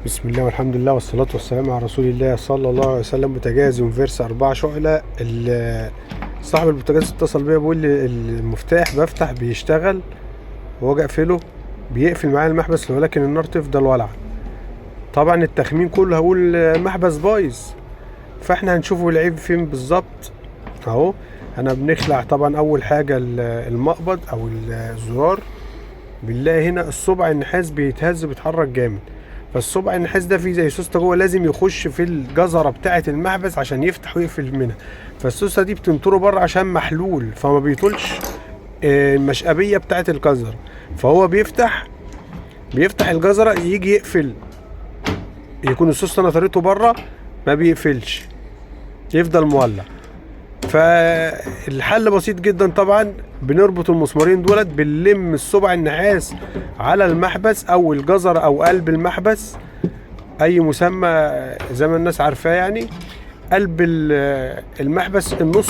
بسم الله والحمد لله والصلاة والسلام على رسول الله صلى الله عليه وسلم. بوتاجاز يونفرس 4 شعلة. صاحب البوتاجاز اتصل بيا بيقول لي المفتاح بفتح بيشتغل واجي اقفله بيقفل معايا المحبس، ولكن النار تفضل والعة. طبعا التخمين كله هقول محبس بايظ، فاحنا هنشوفه العيب فين بالظبط. اهو انا بنخلع طبعا اول حاجة المقبض او الزرار. بنلاقي هنا الصبع النحاس بيتهز بيتحرك جامد، فالصبع النحاس ده فيه زي سوسته جوه، لازم يخش في الجزره بتاعه المحبس عشان يفتح ويقفل منها. فالسوسته دي بتنطره بره عشان محلول، فما بيطولش المشقبيه بتاعه الجزره. فهو بيفتح الجزره يجي يقفل، يكون السوسته نطرته بره ما بيقفلش، يفضل مولع. فالحل بسيط جدا طبعا، بنربط المسمارين دولت، بنلم الصبع النحاس على المحبس او الجزر او قلب المحبس، اي مسمى زي ما الناس عارفاه يعني. قلب المحبس النص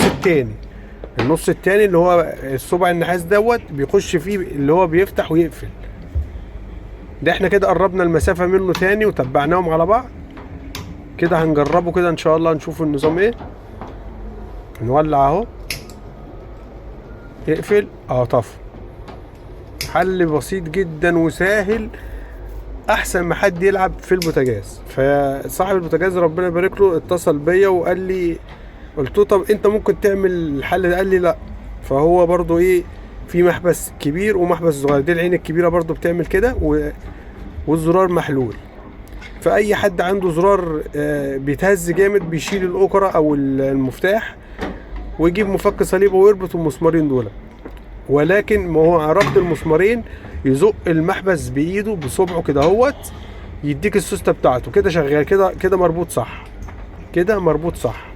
التاني اللي هو الصبع النحاس دوت بيخش فيه اللي هو بيفتح ويقفل ده. احنا كده قربنا المسافة منه تاني وتبعناهم على بعض. كده هنجربه كده ان شاء الله، نشوف النظام ايه. نولع اهو، يقفل طفى. حل بسيط جدا وسهل، احسن ما حد يلعب في البوتاجاز. فصاحب البوتاجاز ربنا يبارك له اتصل بيا وقال لي، قلت له طب انت ممكن تعمل الحل ده؟ قال لي لا. فهو برضو في محبس كبير ومحبس صغير، دي العين الكبيره برضو بتعمل كده والزرار محلول. فاي حد عنده زرار بيتهز جامد بيشيل الاوكرة او المفتاح ويجيب مفك صليبه ويربط المسمارين دول. ولكن ما هو ربط المسمارين يزق المحبس بايده بصبعه كده اهوت، يديك السوسته بتاعته كده شغال، كده مربوط صح، كده مربوط صح.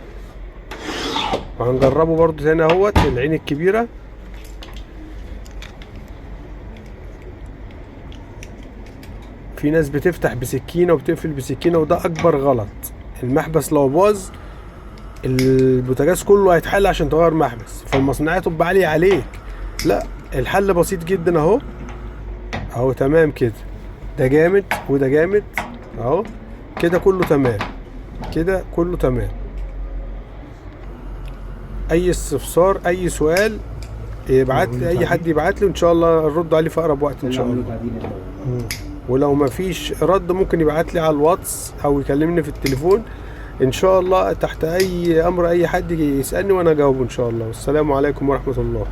وهنجربه برضو تاني اهوت العين الكبيره. في ناس بتفتح بسكينه وبتقفل بسكينه، وده اكبر غلط. المحبس لو باظ البوتاجاز كله هيتحل عشان تغير محبس، فالمصنعيه تبقى عاليه عليك. لا، الحل بسيط جدا اهو تمام كده. ده جامد وده جامد اهو، كده كله تمام، كده كله تمام. اي استفسار اي سؤال يبعت لي، اي حد يبعت لي ان شاء الله نرد عليه في اقرب وقت ان شاء الله. ولو ما فيش رد ممكن يبعت لي على الواتس او يكلمني في التليفون ان شاء الله. تحت اي امر اي حد يسالني وانا اجاوبه ان شاء الله. والسلام عليكم ورحمه الله.